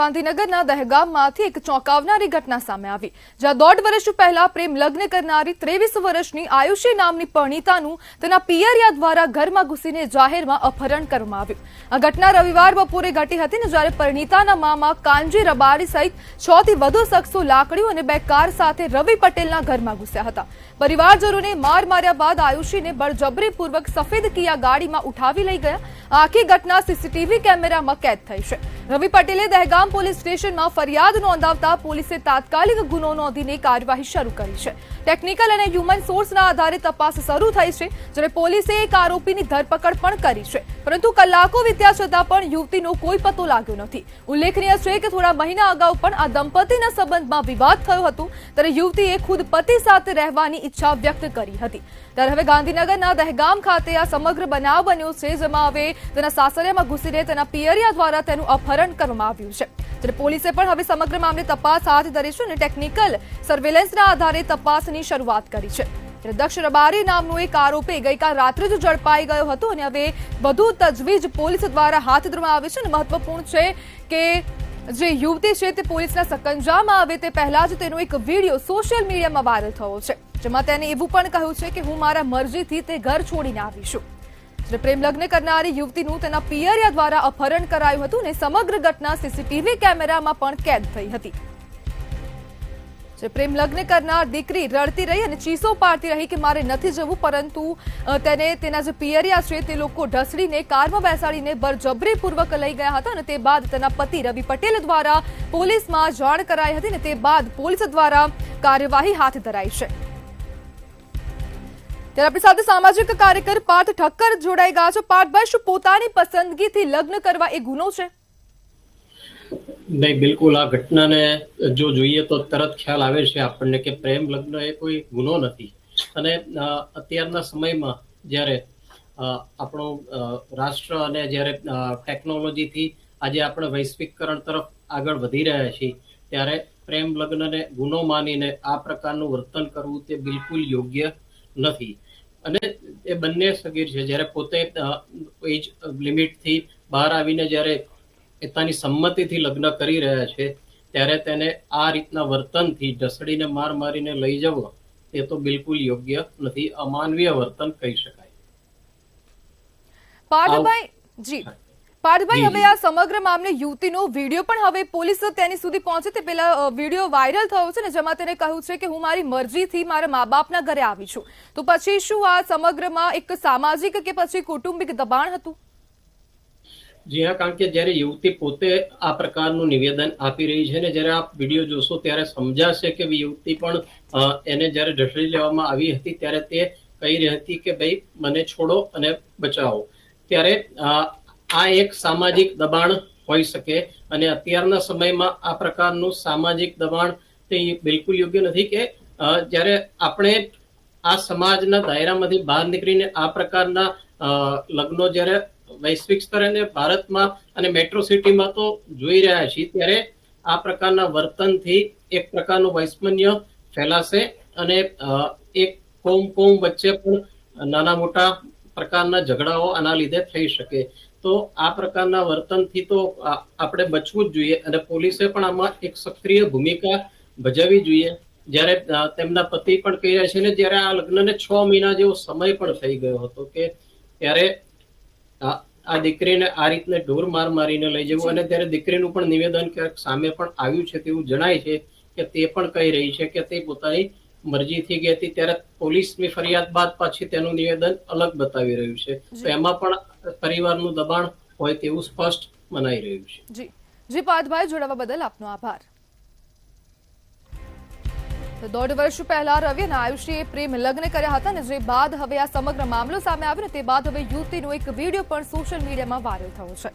ગાંધીનગરના દહેગામમાંથી એક ચોંકાવનારી ઘટના સામે આવી, જ્યાં 1.5 વર્ષ પહેલા પ્રેમ લગ્ન કરનારી 23 વર્ષની આયુષી નામની પરિણીતાનું તેના પિયરિયા દ્વારા ઘરમાં ઘૂસીને જાહેરમાં અપહરણ કરવામાં આવ્યું। આ ઘટના રવિવાર બપોરે ઘટી હતી, જ્યારે પરિણીતાના મામા કાનજી રબારી સહિત 6 થી વધુ શખ્સો લાકડીઓ અને 2 કાર સાથે રવિ પટેલના ઘરમાં ઘૂસ્યા હતા। પરિવારજનોને માર માર્યા બાદ આયુષીને બળજબરીપૂર્વક સફેદ કિયા ગાડીમાં ઉઠાવી લઈ ગયા। આખી ઘટના સીસીટીવી કેમેરામાં કેદ થઈ છે। રવિ પટેલે દહેગામ પોલીસ સ્ટેશનમાં ફરિયાદ નોંધાવતા પોલીસે તાત્કાલિક ગુનો નોંધીને કાર્યવાહી શરૂ કરી છે। ટેકનિકલ અને હ્યુમન સોર્સના આધારે તપાસ શરૂ થઈ છે, જ્યારે પોલીસે એક આરોપીની ધરપકડ પણ કરી છે, પરંતુ કલાકો વીત્યા છતાં પણ યુવતીનો કોઈ પતો લાગ્યો નથી। ઉલ્લેખનીય છે કે થોડા મહિના અગાઉ પણ આ દંપતીના સંબંધમાં વિવાદ થયો હતો, ત્યારે યુવતીએ ખુદ પતિ સાથે રહેવાની ઈચ્છા વ્યક્ત કરી હતી। ત્યારે હવે ગાંધીનગરના દહેગામ ખાતે આ સમગ્ર બનાવ બન્યો છે, જેમાં હવે તેના સાસરિયામાં ઘૂસીને તેના પિયરિયા દ્વારા તેનું અપહરણ કરવામાં આવ્યું છે। ત્યારે પોલીસે પણ હવે સમગ્ર મામલે તપાસ હાથ ધરી છે અને ટેકનિકલ સર્વેલન્સના આધારે તપાસની શરૂઆત કરી છે। દક્ષ રબારી નામનો એક આરોપી ગઈકાલ રાત્રે જ ઝડપાઈ ગયો હતો અને હવે વધુ તજવીજ પોલીસ દ્વારા હાથ ધરવામાં આવી છે। અને મહત્વપૂર્ણ છે કે જે યુવતી છે તે પોલીસના સકંજામાં આવે તે પહેલા જ તેનો એક વિડીયો સોશિયલ મીડિયામાં વાયરલ થયો છે, જેમાં તેને એવું પણ કહ્યું છે કે હું મારા મરજીથી તે ઘર છોડીને આવી છું। પ્રેમ લગ્ન કરનારી યુવતીનું તેના પિયરિયા દ્વારા અપહરણ કરાયું હતું અને સમગ્ર ઘટના સીસીટીવી કેમેરામાં પણ કેદ થઈ હતી। પ્રેમ લગ્ન કરનાર દીકરી રડતી રહી અને ચીસો પાડતી રહી કે મારે નથી જવું, પરંતુ તેને તેના જે પિયરિયા છે તે લોકો ઢસડીને કારમાં બેસાડીને બળજબરીપૂર્વક લઈ ગયા હતા અને તે બાદ તેના પતિ રવિ પટેલ દ્વારા પોલીસમાં જાણ કરાઈ હતી અને તે બાદ પોલીસ દ્વારા કાર્યવાહી હાથ ધરાઈ છે। ત્યારે આપણી સાથે સામાજિક કાર્યકર પાર્થ ઠક્કર જોડાઈ ગયા છે। પાર્થભાઈ, શું પોતાની પસંદગીથી લગ્ન કરવા એ ગુનો છે? નહીં, બિલકુલ આ ઘટનાને જો જોઈએ તો તરત ખ્યાલ આવે છે આપણને કે પ્રેમ લગ્ન એ કોઈ ગુનો નથી। અને અત્યારના સમયમાં જ્યારે આપણું રાષ્ટ્ર અને જ્યારે ટેકનોલોજીથી આજે આપણે વૈશ્વિકકરણ તરફ આગળ વધી રહ્યા છીએ, ત્યારે પ્રેમ લગ્નને ગુનો માનીને આ પ્રકારનું વર્તન કરવું તે બિલકુલ યોગ્ય નથી। અને એ બંને સગીર છે, જ્યારે પોતે એજ લિમિટથી બહાર આવીને જ્યારે પોતાની સંમતિથી લગ્ન કરી રહ્યા છે, ત્યારે તેને આ રીતના વર્તનથી ઢસડીને માર મારીને લઈ જવો એ તો બિલકુલ યોગ્ય નથી, અમાનવીય વર્તન કહી શકાય। પાર્થભાઈ, હવે આ સમગ્ર મામલે યુવતીનો વિડીયો પણ હવે પોલીસ તેની સુધી પહોંચે તે પહેલા વિડીયો વાયરલ થયો છે ને, જેમાં તેને કહ્યું છે કે હું મારી મરજીથી મારા મા બાપના ઘરે આવી છું, તો પછી શું આ સમગ્રમાં એક સામાજિક કે પછી કૌટુંબિક દબાણ હતું? જી હા, કારણ કે જ્યારે યુવતી પોતે આ પ્રકારનું નિવેદન આપી રહી છે ને, જ્યારે આપ વિડીયો જોશો ત્યારે સમજાશે કે યુવતી પણ એને જ્યારે ઢસડી લેવામાં આવી હતી ત્યારે તે કહી રહી હતી કે ભાઈ મને છોડો અને બચાવો। ત્યારે આ એક સામાજિક દબાણ હોઈ શકે અને અત્યારના સમયમાં આ પ્રકારનું સામાજિક દબાણ તે બિલકુલ યોગ્ય નથી કે જ્યારે આપણે આ સમાજના દાયરામાંથી બહાર નીકળીને આ પ્રકારના લગ્નો જ્યારે વૈશ્વિક સ્તરે અને ભારતમાં અને મેટ્રો સિટીમાં તો જોઈ રહ્યા છીએ, ત્યારે આ પ્રકારના વર્તનથી એક પ્રકારનું વૈષમ્ય ફેલાશે અને એક કોમ વચ્ચે પણ નાના મોટા પ્રકારના ઝઘડાઓ આના લીધે થઈ શકે। તો આ પ્રકારના વર્તનથી તો આપણે બચવું જ જોઈએ અને પોલીસે પણ આમાં એક સક્રિય ભૂમિકા ભજવવી જોઈએ। જ્યારે તેમના પતિ પણ કહી રહ્યા છે ને, જ્યારે આ લગ્નને 6 મહિના જેવો સમય પણ થઈ ગયો હતો કે ત્યારે આ દીકરીને આ રીતને ઢોર માર મારીને લઈ જવું, અને ત્યારે દીકરીનું પણ નિવેદન ક્યાંક સામે પણ આવ્યું છે તેવું જણાય છે કે તે પણ કહી રહી છે કે તે પોતાની મરજીથી ગઈ હતી। ત્યારે પોલીસની ફરિયાદ બાદ પાછી તેનું નિવેદન અલગ બતાવી રહ્યું છે, તો એમાં પણ પરિવારનું દબાણ હોય તેવું સ્પષ્ટ મનાઈ રહ્યું છે। જી પાર્થભાઈ, જોડાવા બદલ આપનો આભાર। 1.5 વર્ષ પહેલા રવિ અને આયુષીએ પ્રેમ લગ્ન કર્યા હતા અને જે બાદ હવે આ સમગ્ર મામલો સામે આવ્યો ને તે બાદ હવે યુવતીનો એક વિડીયો પણ સોશિયલ મીડિયામાં વાયરલ થયો છે।